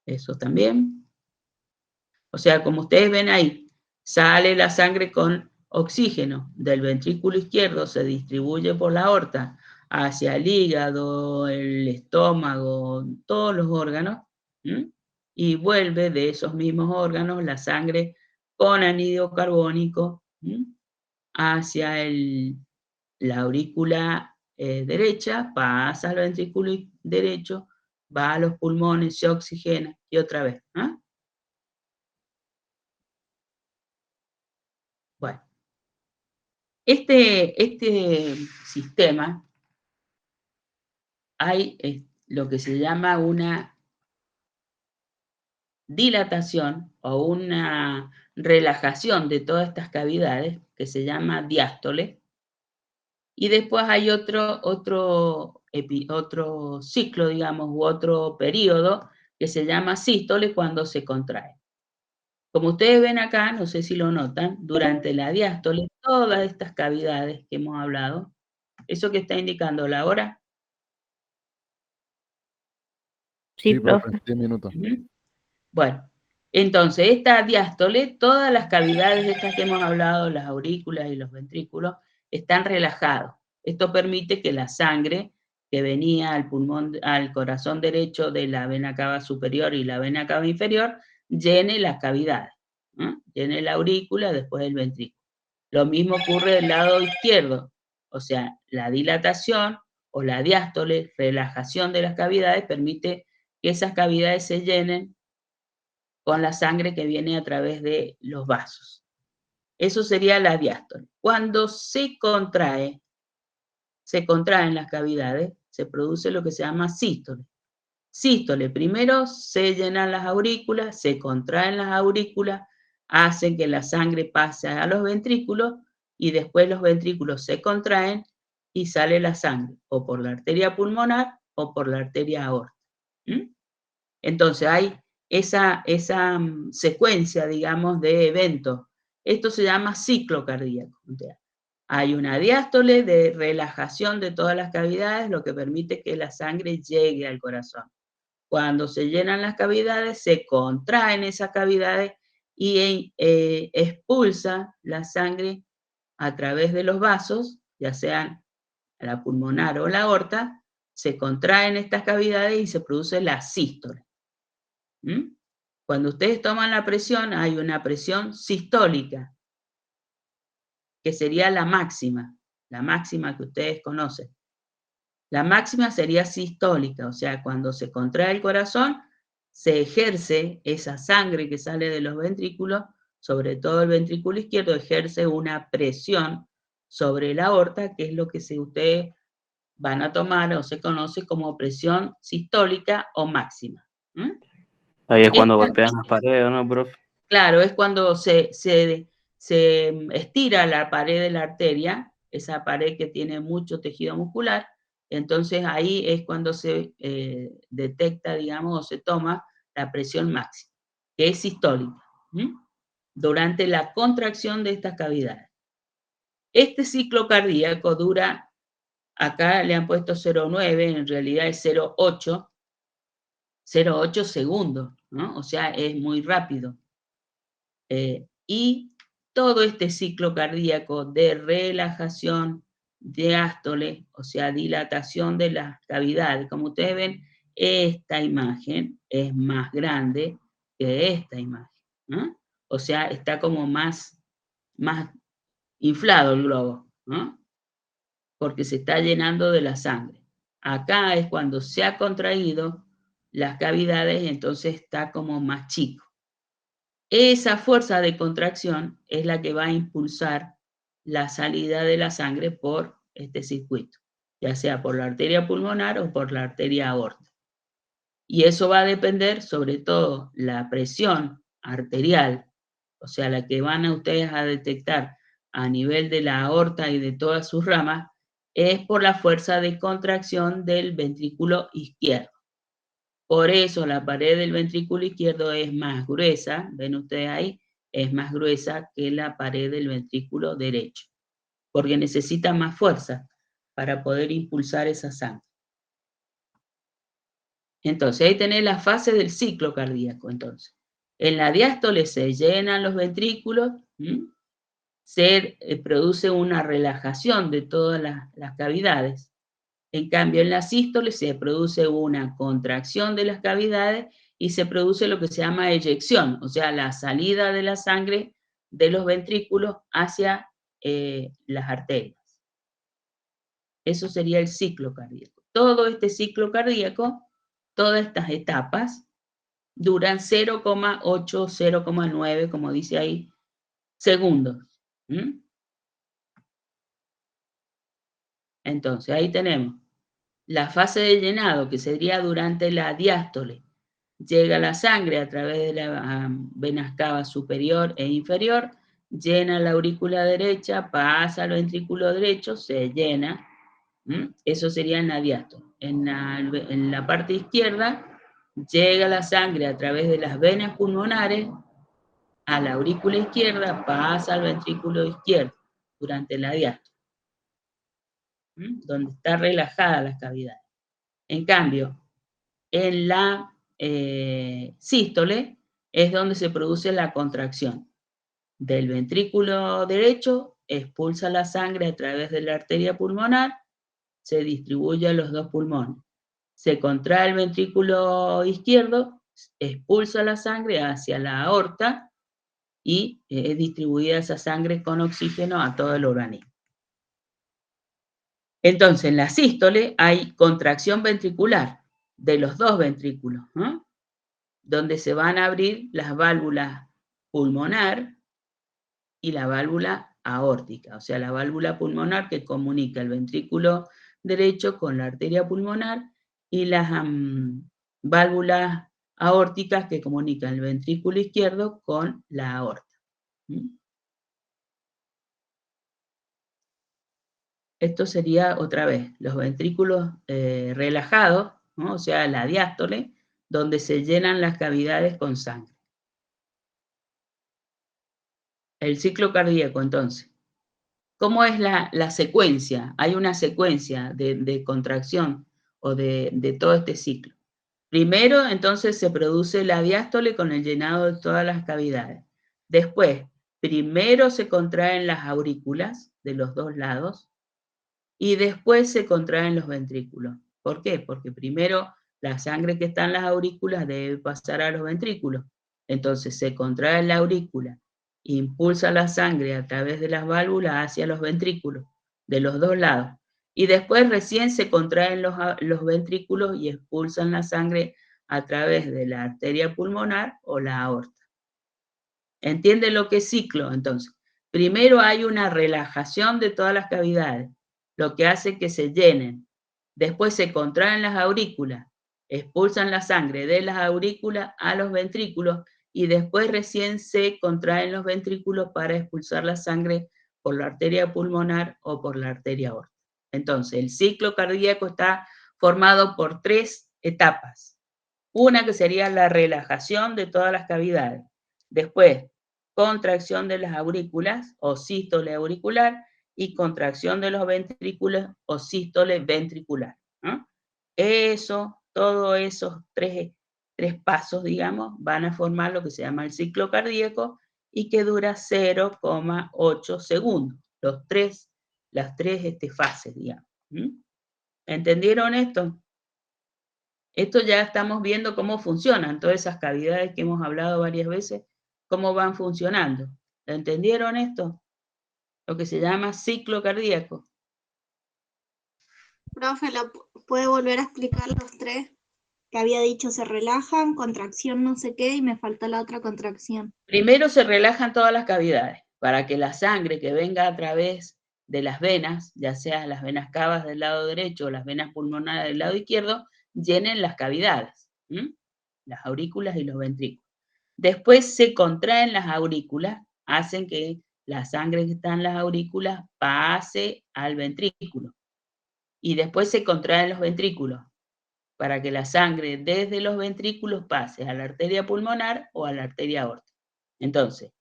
Eso también. O sea, como ustedes ven ahí, sale la sangre con oxígeno del ventrículo izquierdo, se distribuye por la aorta hacia el hígado, el estómago, todos los órganos, ¿m? Y vuelve de esos mismos órganos la sangre con anhídrido carbónico, ¿m? Hacia la aurícula derecha, pasa al ventrículo derecho, va a los pulmones, se oxigena y otra vez. ¿Ah? Bueno, este sistema hay lo que se llama una dilatación o una relajación de todas estas cavidades que se llama diástole. Y después hay otro ciclo, digamos, u otro periodo que se llama sístole cuando se contrae. Como ustedes ven acá, no sé si lo notan, durante la diástole, todas estas cavidades que hemos hablado, eso que está indicando la hora. Sí, Sí, profe, profe. 10 minutos. Bueno, entonces esta diástole, todas las cavidades estas que hemos hablado, las aurículas y los ventrículos, están relajados. Esto permite que la sangre que venía al pulmón, al corazón derecho de la vena cava superior y la vena cava inferior, llene las cavidades, ¿no? Llene la aurícula, después el ventrículo. Lo mismo ocurre del lado izquierdo, o sea, la dilatación o la diástole, relajación de las cavidades, permite que esas cavidades se llenen con la sangre que viene a través de los vasos. Eso sería la diástole. Cuando se contraen las cavidades, se produce lo que se llama sístole. Sístole, primero se llenan las aurículas, se contraen las aurículas, hacen que la sangre pase a los ventrículos y después los ventrículos se contraen y sale la sangre, o por la arteria pulmonar o por la arteria aorta. ¿Mm? Entonces hay esa secuencia, digamos, de eventos. Esto se llama ciclo cardíaco. O sea, hay una diástole de relajación de todas las cavidades, lo que permite que la sangre llegue al corazón. Cuando se llenan las cavidades, se contraen esas cavidades y expulsa la sangre a través de los vasos, ya sean la pulmonar o la aorta, se contraen estas cavidades y se produce la sístole. ¿Mm? Cuando ustedes toman la presión, hay una presión sistólica, que sería la máxima que ustedes conocen. La máxima sería sistólica, o sea, cuando se contrae el corazón, se ejerce esa sangre que sale de los ventrículos, sobre todo el ventrículo izquierdo, ejerce una presión sobre la aorta, que es lo que ustedes van a tomar o se conoce como presión sistólica o máxima. ¿Mm? Ahí es cuando Esta, golpean las paredes, ¿no, profe? claro, es cuando se estira la pared de la arteria, esa pared que tiene mucho tejido muscular, entonces ahí es cuando se detecta, digamos, o se toma la presión máxima, que es sistólica, durante la contracción de estas cavidades. Este ciclo cardíaco dura, acá le han puesto 0,9, en realidad es 0,8 segundos, ¿no? O sea, es muy rápido. Y todo este ciclo cardíaco de relajación, diástole, o sea, dilatación de las cavidades. Como ustedes ven, esta imagen es más grande que esta imagen, ¿no? O sea, está como más inflado el globo, ¿no? Porque se está llenando de la sangre. Acá es cuando se ha contraído las cavidades, entonces está como más chico. Esa fuerza de contracción es la que va a impulsar la salida de la sangre por este circuito, ya sea por la arteria pulmonar o por la arteria aorta. Y eso va a depender sobre todo la presión arterial, o sea, la que van a ustedes a detectar a nivel de la aorta y de todas sus ramas, es por la fuerza de contracción del ventrículo izquierdo. Por eso la pared del ventrículo izquierdo es más gruesa, ven ustedes ahí, es más gruesa que la pared del ventrículo derecho, porque necesita más fuerza para poder impulsar esa sangre. Entonces, ahí tenés la fase del ciclo cardíaco, entonces. En la diástole se llenan los ventrículos, se produce una relajación de todas las cavidades. En cambio, en la sístole se produce una contracción de las cavidades y se produce lo que se llama eyección, o sea, la salida de la sangre de los ventrículos hacia las arterias. Eso sería el ciclo cardíaco. Todo este ciclo cardíaco, todas estas etapas, duran 0,8, 0,9, como dice ahí, segundos. Entonces, ahí tenemos la fase de llenado, que sería durante la diástole. Llega la sangre a través de las venas cava superior e inferior, llena la aurícula derecha, pasa al ventrículo derecho, se llena. Eso sería en la diástole. En la parte izquierda, llega la sangre a través de las venas pulmonares a la aurícula izquierda, pasa al ventrículo izquierdo durante la diástole, donde está relajada las cavidades. En cambio, en la sístole es donde se produce la contracción. Del ventrículo derecho expulsa la sangre a través de la arteria pulmonar, se distribuye a los dos pulmones. Se contrae el ventrículo izquierdo, expulsa la sangre hacia la aorta y es distribuida esa sangre con oxígeno a todo el organismo. Entonces, en la sístole hay contracción ventricular de los dos ventrículos, donde se van a abrir las válvulas pulmonar y la válvula aórtica, o sea, la válvula pulmonar que comunica el ventrículo derecho con la arteria pulmonar y las válvulas aórticas que comunican el ventrículo izquierdo con la aorta. Esto sería otra vez los ventrículos relajados, ¿no? O sea, la diástole, donde se llenan las cavidades con sangre. El ciclo cardíaco, entonces. ¿Cómo es la secuencia? Hay una secuencia de contracción o de todo este ciclo. Primero, entonces, se produce la diástole con el llenado de todas las cavidades. Después, primero se contraen las aurículas de los dos lados y después se contraen los ventrículos. ¿Por qué? Porque primero la sangre que está en las aurículas debe pasar a los ventrículos. Entonces se contrae la aurícula, impulsa la sangre a través de las válvulas hacia los ventrículos de los dos lados. Y después recién se contraen los ventrículos y expulsan la sangre a través de la arteria pulmonar o la aorta. ¿Entiende lo que es ciclo? Entonces, primero hay una relajación de todas las cavidades, lo que hace que se llenen. Después se contraen las aurículas, expulsan la sangre de las aurículas a los ventrículos y después recién se contraen los ventrículos para expulsar la sangre por la arteria pulmonar o por la arteria aorta. Entonces, el ciclo cardíaco está formado por 3 etapas. Una que sería la relajación de todas las cavidades. Después, contracción de las aurículas o sístole auricular y contracción de los ventrículos o sístole ventricular. Todos esos tres pasos, digamos, van a formar lo que se llama el ciclo cardíaco y que dura 0,8 segundos. Las tres fases, digamos. ¿Entendieron esto? Esto ya estamos viendo cómo funcionan todas esas cavidades que hemos hablado varias veces, cómo van funcionando. ¿Entendieron esto? Lo que se llama ciclo cardíaco. Profe, ¿puede volver a explicar los 3 que había dicho? Se relajan, contracción no sé qué, y me falta la otra contracción. Primero se relajan todas las cavidades para que la sangre que venga a través de las venas, ya sea las venas cavas del lado derecho o las venas pulmonares del lado izquierdo, llenen las cavidades, las aurículas y los ventrículos. Después se contraen las aurículas, hacen que la sangre que está en las aurículas pase al ventrículo. Y después se contraen los ventrículos para que la sangre desde los ventrículos pase a la arteria pulmonar o a la arteria aorta. Entonces,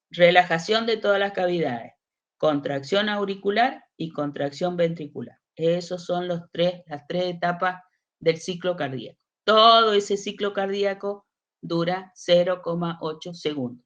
relajación de todas las cavidades, contracción auricular y contracción ventricular. Esas son las 3 etapas del ciclo cardíaco. todo ese ciclo cardíaco dura 0,8 segundos.